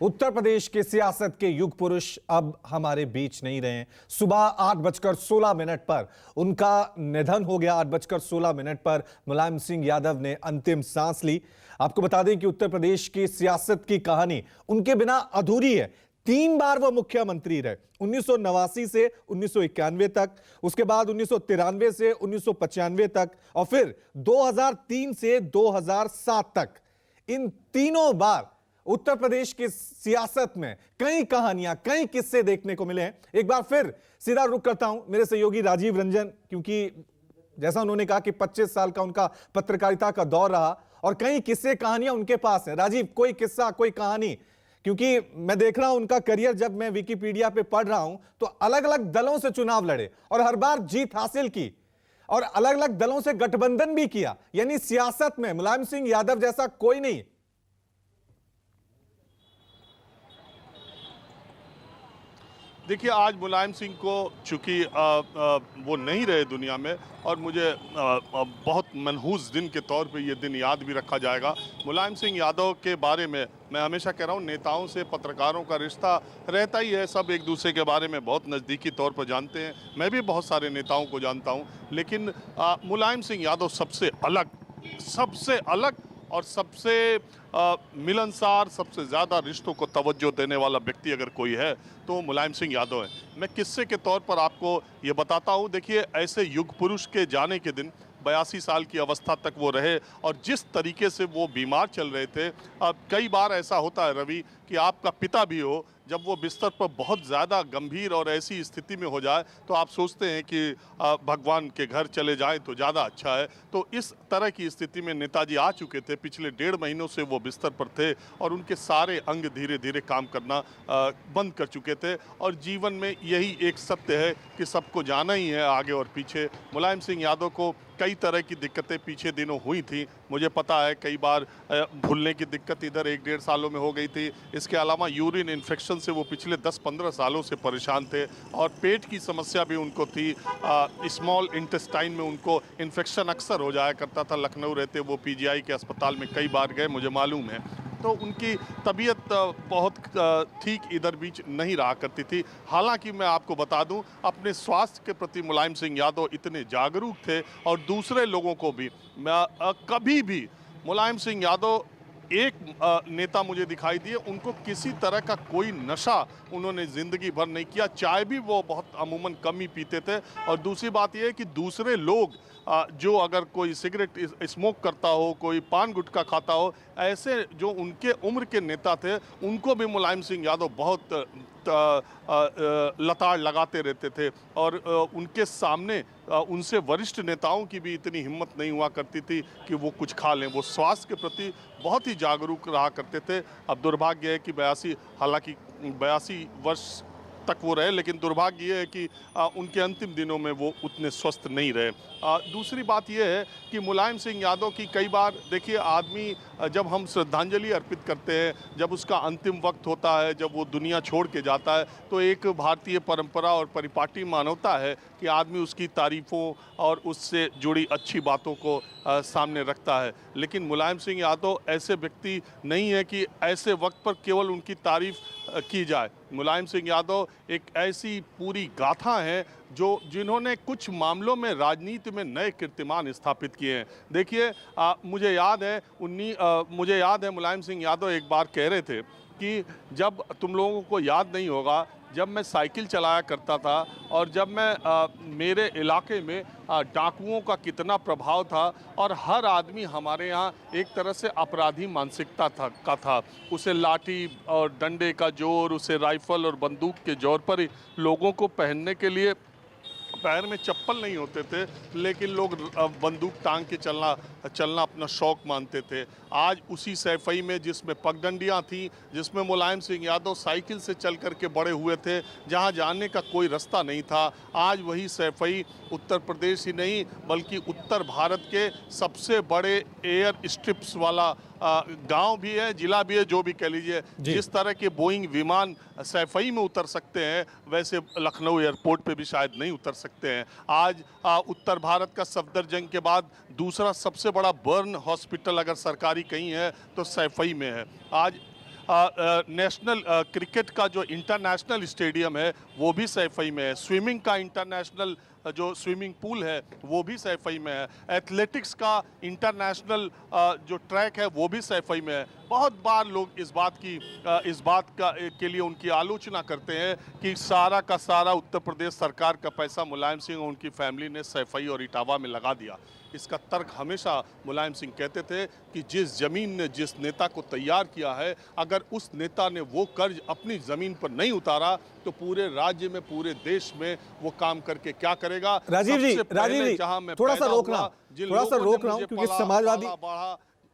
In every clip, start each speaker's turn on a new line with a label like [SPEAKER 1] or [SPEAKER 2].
[SPEAKER 1] उत्तर प्रदेश के सियासत के युग पुरुष अब हमारे बीच नहीं रहे। सुबह 8:16 पर उनका निधन हो गया। 8:16 पर मुलायम सिंह यादव ने अंतिम सांस ली। आपको बता दें कि उत्तर प्रदेश की सियासत की कहानी उनके बिना अधूरी है। 3 बार वो मुख्यमंत्री रहे, 1989 से 1991 तक, उसके बाद 1993 से 1995 तक और फिर 2003 से 2007 तक। इन तीनों बार उत्तर प्रदेश की सियासत में कई कहानियां, कई किस्से देखने को मिले हैं। एक बार फिर सीधा रुख करता हूं मेरे सहयोगी राजीव रंजन, क्योंकि जैसा उन्होंने कहा कि 25 साल का उनका पत्रकारिता का दौर रहा और कई किस्से कहानियां उनके पास हैं। राजीव, कोई किस्सा, कोई कहानी? क्योंकि मैं देख रहा हूं उनका करियर, जब मैं विकिपीडिया पे पढ़ रहा हूं तो अलग अलग दलों से चुनाव लड़े और हर बार जीत हासिल की और अलग अलग दलों से गठबंधन भी किया। यानी सियासत में मुलायम सिंह यादव जैसा कोई नहीं।
[SPEAKER 2] देखिए, आज मुलायम सिंह को चूंकि वो नहीं रहे दुनिया में और मुझे बहुत मनहूस दिन के तौर पे ये दिन याद भी रखा जाएगा। मुलायम सिंह यादव के बारे में मैं हमेशा कह रहा हूँ, नेताओं से पत्रकारों का रिश्ता रहता ही है। सब एक दूसरे के बारे में बहुत नज़दीकी तौर पर जानते हैं। मैं भी बहुत सारे नेताओं को जानता हूँ, लेकिन मुलायम सिंह यादव सबसे अलग और सबसे मिलनसार, सबसे ज़्यादा रिश्तों को तवज्जो देने वाला व्यक्ति अगर कोई है तो मुलायम सिंह यादव है। मैं किस्से के तौर पर आपको ये बताता हूँ। देखिए, ऐसे युग पुरुष के जाने के दिन 82 साल की अवस्था तक वो रहे और जिस तरीके से वो बीमार चल रहे थे। कई बार ऐसा होता है रवि कि आपका पिता भी हो, जब वो बिस्तर पर बहुत ज़्यादा गंभीर और ऐसी स्थिति में हो जाए तो आप सोचते हैं कि भगवान के घर चले जाएं तो ज़्यादा अच्छा है। तो इस तरह की स्थिति में नेताजी आ चुके थे। पिछले 1.5 महीनों से वो बिस्तर पर थे और उनके सारे अंग धीरे धीरे काम करना बंद कर चुके थे। और जीवन में यही एक सत्य है कि सबको जाना ही है, आगे और पीछे। मुलायम सिंह यादव को कई तरह की दिक्कतें पीछे दिनों हुई थी, मुझे पता है। कई बार भूलने की दिक्कत इधर 1-1.5 सालों में हो गई थी। इसके अलावा यूरिन इन्फेक्शन से वो पिछले 10-15 सालों से परेशान थे और पेट की समस्या भी उनको थी। स्मॉल इंटेस्टाइन में उनको इन्फेक्शन अक्सर हो जाया करता था। लखनऊ रहते वो पीजीआई के अस्पताल में कई बार गए, मुझे मालूम है। तो उनकी तबीयत बहुत ठीक इधर बीच नहीं रहा करती थी। हालांकि मैं आपको बता दूं, अपने स्वास्थ्य के प्रति मुलायम सिंह यादव इतने जागरूक थे और दूसरे लोगों को भी कभी भी मुलायम सिंह यादव एक नेता मुझे दिखाई दिए, उनको किसी तरह का कोई नशा उन्होंने ज़िंदगी भर नहीं किया। चाय भी वो बहुत अमूमन कम ही पीते थे। और दूसरी बात यह है कि दूसरे लोग जो अगर कोई सिगरेट स्मोक करता हो, कोई पान गुटखा खाता हो, ऐसे जो उनके उम्र के नेता थे उनको भी मुलायम सिंह यादव बहुत लताड़ लगाते रहते थे। और उनके सामने उनसे वरिष्ठ नेताओं की भी इतनी हिम्मत नहीं हुआ करती थी कि वो कुछ खा लें। वो स्वास्थ्य के प्रति बहुत ही जागरूक रहा करते थे। अब दुर्भाग्य है कि 82 वर्ष तक वो रहे, लेकिन दुर्भाग्य ये है कि उनके अंतिम दिनों में वो उतने स्वस्थ नहीं रहे। दूसरी बात ये है कि मुलायम सिंह यादव की कई बार, देखिए, आदमी जब हम श्रद्धांजलि अर्पित करते हैं, जब उसका अंतिम वक्त होता है, जब वो दुनिया छोड़ के जाता है, तो एक भारतीय परंपरा और परिपाटी मानवता है कि आदमी उसकी तारीफ़ों और उससे जुड़ी अच्छी बातों को सामने रखता है। लेकिन मुलायम सिंह यादव ऐसे व्यक्ति नहीं है कि ऐसे वक्त पर केवल उनकी तारीफ़ की जाए। मुलायम सिंह यादव एक ऐसी पूरी गाथा है जिन्होंने कुछ मामलों में राजनीति में नए कीर्तिमान स्थापित किए हैं। देखिए, मुझे याद है मुलायम सिंह यादव एक बार कह रहे थे कि जब तुम लोगों को याद नहीं होगा, जब मैं साइकिल चलाया करता था और जब मैं मेरे इलाके में डाकुओं का कितना प्रभाव था और हर आदमी हमारे यहाँ एक तरह से अपराधी मानसिकता था। उसे लाठी और डंडे का जोर, उसे राइफल और बंदूक के जोर पर ही लोगों को पहनने के लिए पैर में चप्पल नहीं होते थे, लेकिन लोग बंदूक टांग के चलना अपना शौक मानते थे। आज उसी सैफई में, जिसमें पगडंडियाँ थी, जिसमें मुलायम सिंह यादव साइकिल से चल कर के बड़े हुए थे, जहाँ जाने का कोई रास्ता नहीं था, आज वही सैफई उत्तर प्रदेश ही नहीं बल्कि उत्तर भारत के सबसे बड़े एयर स्ट्रिप्स वाला गांव भी है, जिला भी है, जो भी कह लीजिए। जिस तरह के बोइंग विमान सैफई में उतर सकते हैं, वैसे लखनऊ एयरपोर्ट पे भी शायद नहीं उतर सकते हैं। आज उत्तर भारत का सफदरजंग के बाद दूसरा सबसे बड़ा बर्न हॉस्पिटल अगर सरकारी कहीं है तो सैफई में है। आज नेशनल क्रिकेट का जो इंटरनेशनल स्टेडियम है वो भी सैफई में है, स्विमिंग का इंटरनेशनल जो स्विमिंग पूल है वो भी सैफई में है, एथलेटिक्स का इंटरनेशनल जो ट्रैक है वो भी सैफई में है। बहुत बार लोग इस बात के लिए उनकी आलोचना करते हैं कि सारा का सारा उत्तर प्रदेश सरकार का पैसा मुलायम सिंह और उनकी फैमिली ने सैफई और इटावा में लगा दिया। इसका तर्क हमेशा मुलायम सिंह कहते थे कि जिस जमीन ने जिस नेता को तैयार किया है, अगर उस नेता ने वो कर्ज अपनी जमीन पर नहीं उतारा तो पूरे राज्य में, पूरे देश में वो काम करके क्या करेगा।
[SPEAKER 1] राजीव जी थोड़ा सा रोक रहा हूं क्योंकि समाजवादी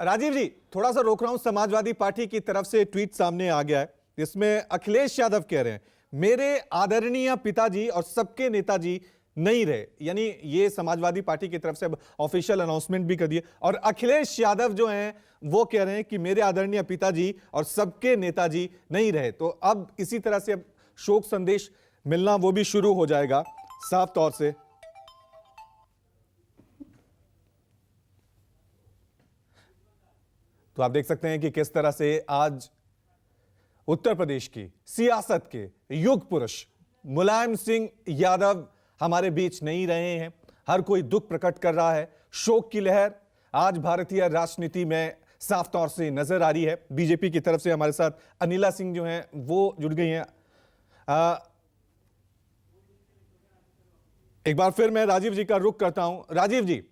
[SPEAKER 1] राजीव जी थोड़ा सा रोक रहा हूं, समाजवादी पार्टी की तरफ से ट्वीट सामने आ गया है जिसमें अखिलेश यादव कह रहे हैं मेरे आदरणीय पिताजी और सबके नेताजी नहीं रहे, यानी ये समाजवादी पार्टी की तरफ से अब ऑफिशियल अनाउंसमेंट भी कर दिए और अखिलेश यादव जो हैं वो कह रहे हैं कि मेरे आदरणीय पिताजी और सबके नेताजी नहीं रहे। तो अब इसी तरह से अब शोक संदेश मिलना वो भी शुरू हो जाएगा साफ तौर से। तो आप देख सकते हैं कि किस तरह से आज उत्तर प्रदेश की सियासत के युग पुरुष मुलायम सिंह यादव हमारे बीच नहीं रहे हैं। हर कोई दुख प्रकट कर रहा है, शोक की लहर आज भारतीय राजनीति में साफ तौर से नजर आ रही है। बीजेपी की तरफ से हमारे साथ अनिला सिंह जो हैं वो जुड़ गई हैं। एक बार फिर मैं राजीव जी का रुख करता हूं। राजीव जी,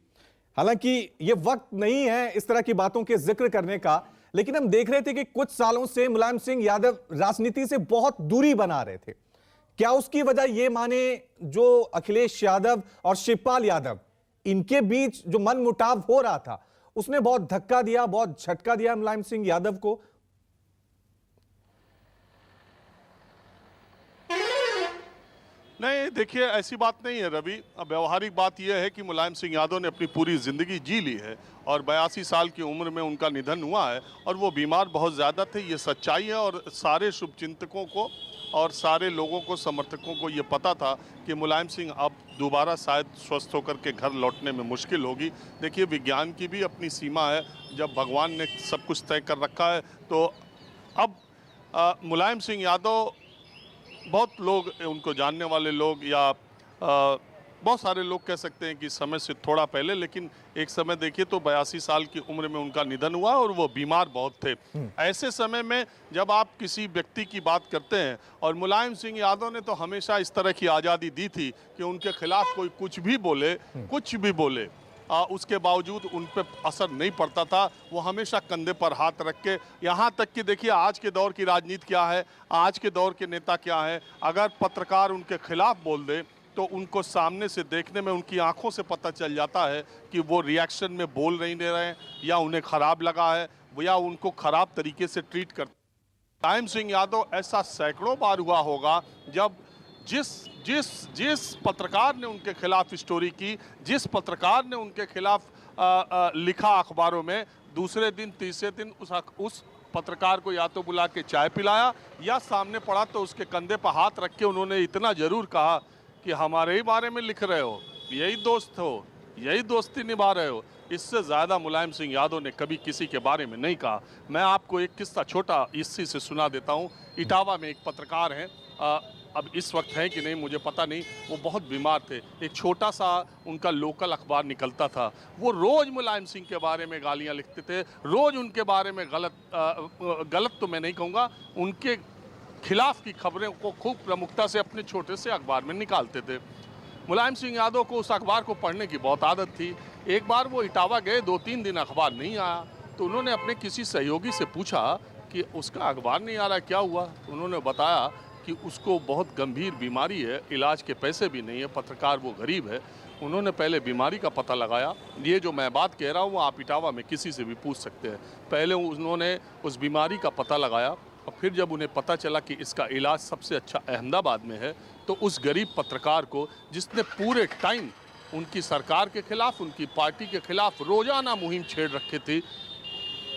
[SPEAKER 1] हालांकि ये वक्त नहीं है इस तरह की बातों के जिक्र करने का, लेकिन हम देख रहे थे कि कुछ सालों से मुलायम सिंह यादव राजनीति से बहुत दूरी बना रहे थे। क्या उसकी वजह ये माने जो अखिलेश यादव और शिवपाल यादव इनके बीच जो मनमुटाव हो रहा था उसने बहुत धक्का दिया, बहुत झटका दिया मुलायम सिंह यादव को?
[SPEAKER 2] नहीं, देखिए ऐसी बात नहीं है रवि। अब व्यवहारिक बात यह है कि मुलायम सिंह यादव ने अपनी पूरी ज़िंदगी जी ली है और 82 साल की उम्र में उनका निधन हुआ है और वो बीमार बहुत ज़्यादा थे, ये सच्चाई है। और सारे शुभचिंतकों को और सारे लोगों को, समर्थकों को ये पता था कि मुलायम सिंह अब दोबारा शायद स्वस्थ होकर के घर लौटने में मुश्किल होगी। देखिए विज्ञान की भी अपनी सीमा है, जब भगवान ने सब कुछ तय कर रखा है तो अब मुलायम सिंह यादव, बहुत लोग उनको जानने वाले लोग या बहुत सारे लोग कह सकते हैं कि समय से थोड़ा पहले, लेकिन एक समय देखिए तो 82 साल की उम्र में उनका निधन हुआ और वो बीमार बहुत थे। ऐसे समय में जब आप किसी व्यक्ति की बात करते हैं, और मुलायम सिंह यादव ने तो हमेशा इस तरह की आज़ादी दी थी कि उनके खिलाफ कोई कुछ भी बोले, उसके बावजूद उन पर असर नहीं पड़ता था। वो हमेशा कंधे पर हाथ रख के, यहाँ तक कि देखिए आज के दौर की राजनीति क्या है, आज के दौर के नेता क्या है, अगर पत्रकार उनके खिलाफ बोल दे तो उनको सामने से देखने में उनकी आंखों से पता चल जाता है कि वो रिएक्शन में बोल नहीं दे रहे हैं या उन्हें खराब लगा है या उनको खराब तरीके से ट्रीट करते। मुलायम सिंह यादव ऐसा सैकड़ों बार हुआ होगा जब जिस पत्रकार ने उनके खिलाफ स्टोरी की, जिस पत्रकार ने उनके खिलाफ लिखा अखबारों में, दूसरे दिन तीसरे दिन उस पत्रकार को या तो बुला के चाय पिलाया या सामने पड़ा तो उसके कंधे पर हाथ रख के उन्होंने इतना जरूर कहा कि हमारे ही बारे में लिख रहे हो, यही दोस्त हो, यही दोस्ती निभा रहे हो। इससे ज़्यादा मुलायम सिंह यादव ने कभी किसी के बारे में नहीं कहा। मैं आपको एक किस्सा छोटा इसी से सुना देता हूँ। इटावा में एक पत्रकार हैं, अब इस वक्त हैं कि नहीं मुझे पता नहीं, वो बहुत बीमार थे। एक छोटा सा उनका लोकल अखबार निकलता था, वो रोज़ मुलायम सिंह के बारे में गालियाँ लिखते थे, रोज़ उनके बारे में गलत तो मैं नहीं कहूँगा, उनके खिलाफ की खबरें को खूब प्रमुखता से अपने छोटे से अखबार में निकालते थे। मुलायम सिंह यादव को उस अखबार को पढ़ने की बहुत आदत थी। एक बार वो इटावा गए, 2-3 दिन अखबार नहीं आया, तो उन्होंने अपने किसी सहयोगी से पूछा कि उसका अखबार नहीं आ रहा, क्या हुआ? उन्होंने बताया कि उसको बहुत गंभीर बीमारी है, इलाज के पैसे भी नहीं है, पत्रकार वो गरीब है। उन्होंने पहले बीमारी का पता लगाया। ये जो मैं बात कह रहा हूँ वो आप इटावा में किसी से भी पूछ सकते हैं। पहले उन्होंने उस बीमारी का पता लगाया और फिर जब उन्हें पता चला कि इसका इलाज सबसे अच्छा अहमदाबाद में है, तो उस गरीब पत्रकार को, जिसने पूरे टाइम उनकी सरकार के खिलाफ, उनकी पार्टी के खिलाफ रोजाना मुहिम छेड़ रखी थी,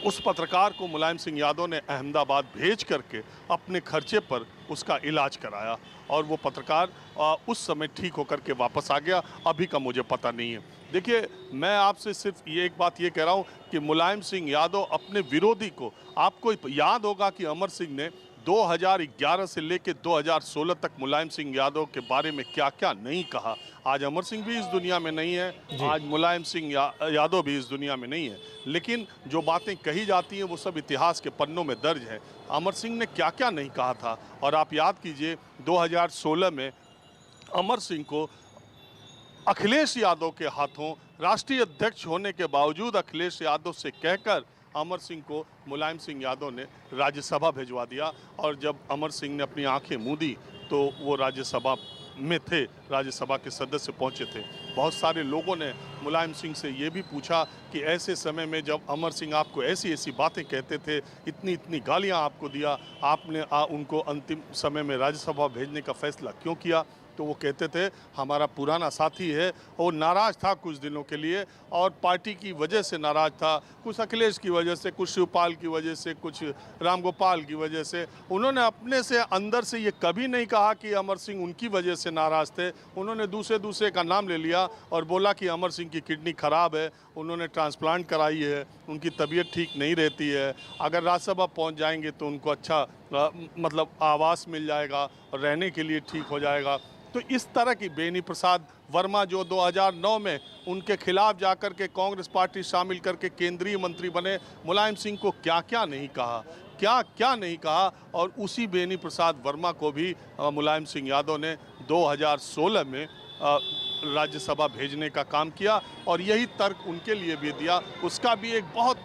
[SPEAKER 2] उस पत्रकार को मुलायम सिंह यादव ने अहमदाबाद भेज करके अपने खर्चे पर उसका इलाज कराया और वो पत्रकार उस समय ठीक होकर के वापस आ गया। अभी का मुझे पता नहीं है। देखिए, मैं आपसे सिर्फ ये एक बात ये कह रहा हूँ कि मुलायम सिंह यादव अपने विरोधी को, आपको याद होगा कि अमर सिंह ने 2011 से लेकर 2016 तक मुलायम सिंह यादव के बारे में क्या क्या नहीं कहा। आज अमर सिंह भी इस दुनिया में नहीं है, आज मुलायम सिंह यादव भी इस दुनिया में नहीं है, लेकिन जो बातें कही जाती हैं वो सब इतिहास के पन्नों में दर्ज है। अमर सिंह ने क्या क्या नहीं कहा था। और आप याद कीजिए 2016 में अमर सिंह को अखिलेश यादव के हाथों राष्ट्रीय अध्यक्ष होने के बावजूद अखिलेश यादव से कहकर अमर सिंह को मुलायम सिंह यादव ने राज्यसभा भिजवा दिया। और जब अमर सिंह ने अपनी आंखें मूंदी तो वो राज्यसभा में थे, राज्यसभा के सदस्य पहुंचे थे। बहुत सारे लोगों ने मुलायम सिंह से ये भी पूछा कि ऐसे समय में जब अमर सिंह आपको ऐसी ऐसी बातें कहते थे, इतनी इतनी गालियां आपको दिया, आपने उनको अंतिम समय में राज्यसभा भेजने का फैसला क्यों किया? तो वो कहते थे हमारा पुराना साथी है, वो नाराज़ था कुछ दिनों के लिए और पार्टी की वजह से नाराज़ था, कुछ अखिलेश की वजह से, कुछ शिवपाल की वजह से, कुछ रामगोपाल की वजह से। उन्होंने अपने से अंदर से ये कभी नहीं कहा कि अमर सिंह उनकी वजह से नाराज़ थे। उन्होंने दूसरे का नाम ले लिया और बोला कि अमर सिंह की किडनी ख़राब है, उन्होंने ट्रांसप्लांट कराई है, उनकी तबीयत ठीक नहीं रहती है, अगर राज्यसभा पहुँच जाएंगे तो उनको अच्छा मतलब आवास मिल जाएगा और रहने के लिए ठीक हो जाएगा। तो इस तरह की बेनी प्रसाद वर्मा जो 2009 में उनके खिलाफ जाकर के कांग्रेस पार्टी शामिल करके केंद्रीय मंत्री बने, मुलायम सिंह को क्या क्या नहीं कहा, क्या क्या नहीं कहा। और उसी बेनी प्रसाद वर्मा को भी मुलायम सिंह यादव ने 2016 में राज्यसभा भेजने का काम किया और यही तर्क उनके लिए भी दिया। उसका भी एक बहुत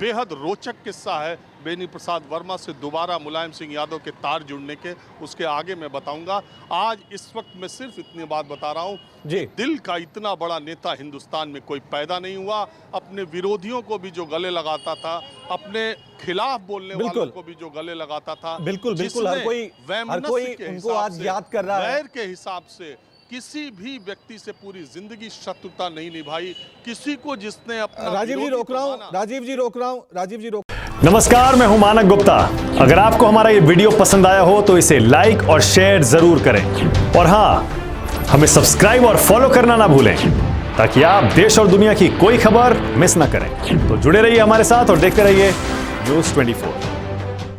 [SPEAKER 2] बेहद रोचक किस्सा है बेनी प्रसाद वर्मा से दोबारा मुलायम सिंह यादव के तार जुड़ने के, उसके आगे मैं बताऊंगा। आज इस वक्त मैं सिर्फ इतनी बात बता रहा हूं जी, दिल का इतना बड़ा नेता हिंदुस्तान में कोई पैदा नहीं हुआ। अपने विरोधियों को भी जो गले लगाता था, अपने खिलाफ बोलने वालों को भी जो गले लगाता था,
[SPEAKER 1] बिल्कुल हर कोई उनको आज याद कर रहा है।
[SPEAKER 2] वैर के हिसाब से किसी भी व्यक्ति से पूरी जिंदगी शत्रुता नहीं निभाई, किसी को जिसने अपना
[SPEAKER 1] राजीव जी रोक रहा हूं।
[SPEAKER 3] नमस्कार, मैं हूं मानक गुप्ता। अगर आपको हमारा ये वीडियो पसंद आया हो तो इसे लाइक और शेयर जरूर करें और हां, हमें सब्सक्राइब और फॉलो करना ना भूलें ताकि आप देश और दुनिया की कोई खबर मिस ना करें। तो जुड़े रहिए हमारे साथ और देखते रहिए न्यूज़ 24।